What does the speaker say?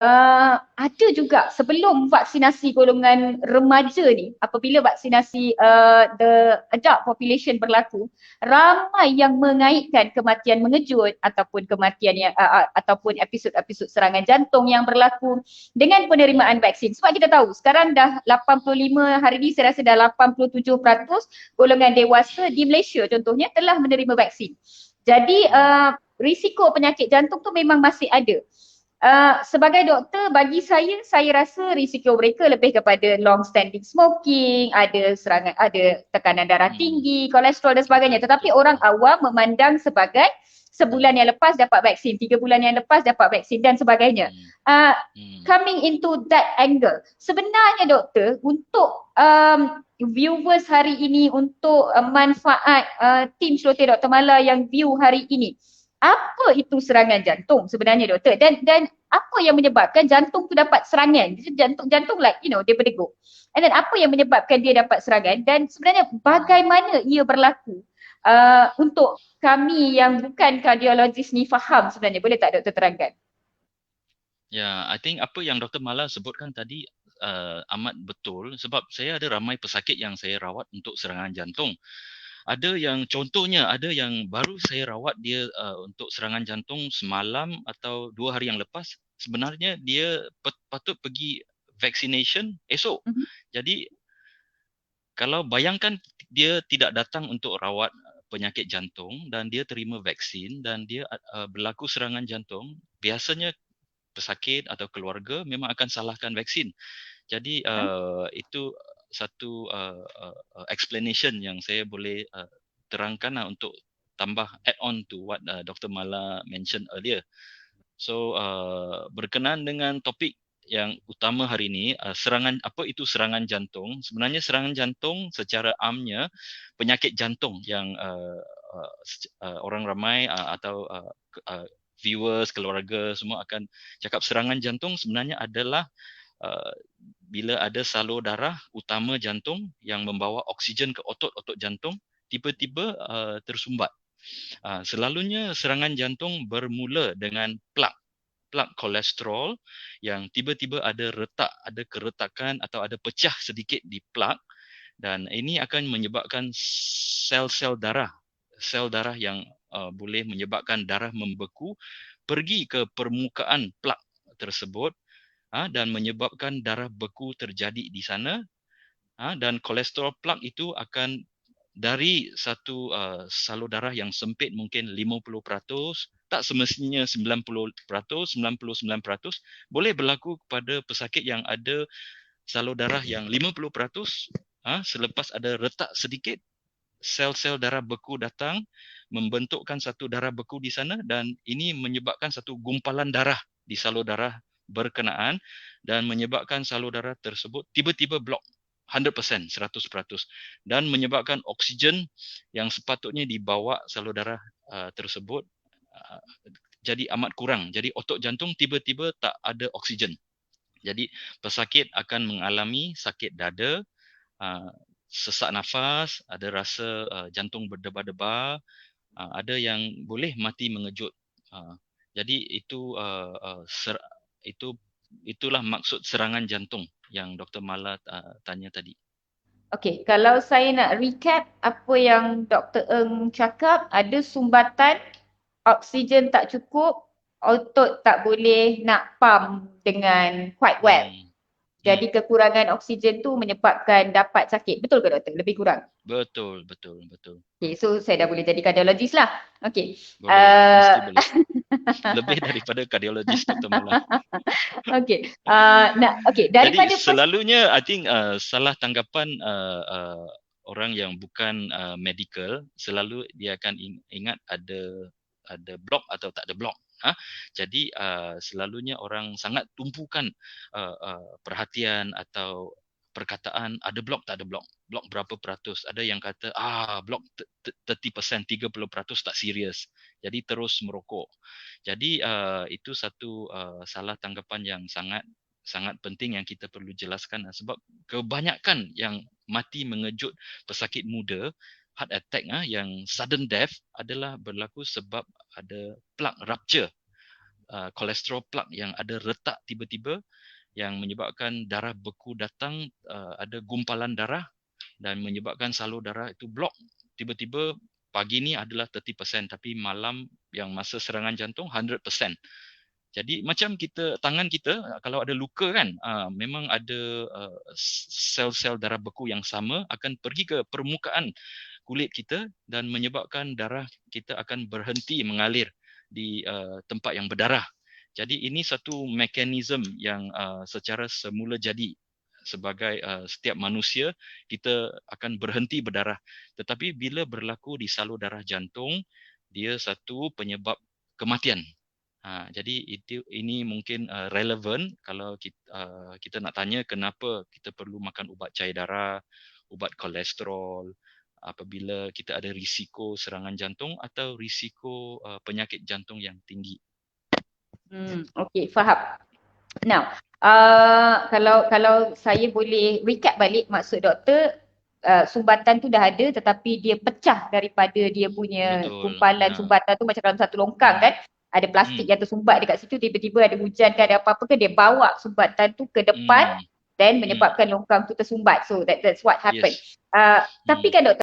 Ada juga sebelum vaksinasi golongan remaja ni, apabila vaksinasi the adult population berlaku, ramai yang mengaitkan kematian mengejut ataupun kematian yang ataupun episod-episod serangan jantung yang berlaku dengan penerimaan vaksin. Sebab kita tahu sekarang dah 85 hari ni, saya rasa dah 87% golongan dewasa di Malaysia contohnya telah menerima vaksin. Jadi risiko penyakit jantung tu memang masih ada. Sebagai doktor, bagi saya rasa risiko mereka lebih kepada long standing smoking, ada serangan, ada tekanan darah tinggi, kolesterol dan sebagainya. Tetapi orang awam memandang sebagai sebulan yang lepas dapat vaksin, 3 bulan yang lepas dapat vaksin dan sebagainya. Coming into that angle, sebenarnya doktor, untuk viewers hari ini, untuk manfaat tim Celoteh Dr. Mala yang view hari ini, apa itu serangan jantung sebenarnya doktor, dan apa yang menyebabkan jantung tu dapat serangan, jantung like dia berdegup, and then apa yang menyebabkan dia dapat serangan dan sebenarnya bagaimana ia berlaku, untuk kami yang bukan kardiologis ni faham sebenarnya. Boleh tak doktor terangkan? Ya, I think apa yang Dr. Mala sebutkan tadi amat betul, sebab saya ada ramai pesakit yang saya rawat untuk serangan jantung. Ada yang contohnya, ada yang baru saya rawat dia untuk serangan jantung semalam atau 2 hari yang lepas. Sebenarnya dia patut pergi vaccination esok. Jadi kalau bayangkan dia tidak datang untuk rawat penyakit jantung dan dia terima vaksin dan dia berlaku serangan jantung, biasanya pesakit atau keluarga memang akan salahkan vaksin. Jadi itu satu explanation yang saya boleh terangkan untuk tambah add on to what Dr. Mala mentioned earlier. So berkenaan dengan topik yang utama hari ini, apa itu serangan jantung? Sebenarnya serangan jantung secara amnya penyakit jantung yang orang ramai atau viewers, keluarga semua akan cakap serangan jantung sebenarnya adalah bila ada salur darah utama jantung yang membawa oksigen ke otot-otot jantung tiba-tiba tersumbat. Selalunya serangan jantung bermula dengan plak kolesterol yang tiba-tiba ada keretakan atau ada pecah sedikit di plak, dan ini akan menyebabkan sel darah yang boleh menyebabkan darah membeku pergi ke permukaan plak tersebut dan menyebabkan darah beku terjadi di sana, dan kolesterol plak itu akan dari satu salur darah yang sempit mungkin 50%, tak semestinya 90%, 99% boleh berlaku kepada pesakit yang ada salur darah yang 50%. Selepas ada retak sedikit, sel-sel darah beku datang membentukkan satu darah beku di sana, dan ini menyebabkan satu gumpalan darah di salur darah berkenaan dan menyebabkan salur darah tersebut tiba-tiba blok 100%, 100%, dan menyebabkan oksigen yang sepatutnya dibawa salur darah tersebut jadi amat kurang. Jadi otot jantung tiba-tiba tak ada oksigen. Jadi pesakit akan mengalami sakit dada, sesak nafas, ada rasa jantung berdebar-debar, ada yang boleh mati mengejut. Jadi itulah maksud serangan jantung yang Dr. Mala tanya tadi. Okey, kalau saya nak recap apa yang Dr. Eng cakap, ada sumbatan, oksigen tak cukup, otot tak boleh nak pump dengan quite well. Jadi kekurangan oksigen tu menyebabkan dapat sakit. Betul ke doktor? Lebih kurang? Betul. Okay, so saya dah boleh jadi kardiologis lah. Okay. Mesti boleh. Lebih daripada kardiologis, Dr. Mala. Okay. Daripada jadi selalunya I think salah tanggapan orang yang bukan medical, selalu dia akan ingat ada blok atau tak ada blok. Jadi selalunya orang sangat tumpukan perhatian atau perkataan ada blok tak ada blok. Blok berapa peratus? Ada yang kata blok 30%, 30% tak serius. Jadi terus merokok. Jadi itu satu salah tanggapan yang sangat penting yang kita perlu jelaskan, sebab kebanyakan yang mati mengejut pesakit muda, heart attack yang sudden death adalah berlaku sebab ada plak rupture kolesterol plaque yang ada retak tiba-tiba yang menyebabkan darah beku datang, ada gumpalan darah dan menyebabkan salur darah itu blok. Tiba-tiba pagi ni adalah 30% tapi malam yang masa serangan jantung 100%. Jadi macam tangan kita kalau ada luka kan, memang ada sel-sel darah beku yang sama akan pergi ke permukaan kulit kita dan menyebabkan darah kita akan berhenti mengalir di tempat yang berdarah. Jadi ini satu mekanisme yang secara semula jadi sebagai setiap manusia kita akan berhenti berdarah. Tetapi bila berlaku di salur darah jantung, dia satu penyebab kematian. Jadi ini mungkin relevan kalau kita nak tanya kenapa kita perlu makan ubat cair darah, ubat kolesterol apabila kita ada risiko serangan jantung atau risiko penyakit jantung yang tinggi. Okay, faham. Now, kalau saya boleh recap balik maksud doktor, sumbatan tu dah ada tetapi dia pecah daripada dia punya gumpalan sumbatan tu macam dalam satu longkang kan. Ada plastik yang tersumbat dekat situ, tiba-tiba ada hujan ke ada apa-apa ke, dia bawa sumbatan tu ke depan dan menyebabkan longkang tu tersumbat. So that's what happened. Tapi kan doktor,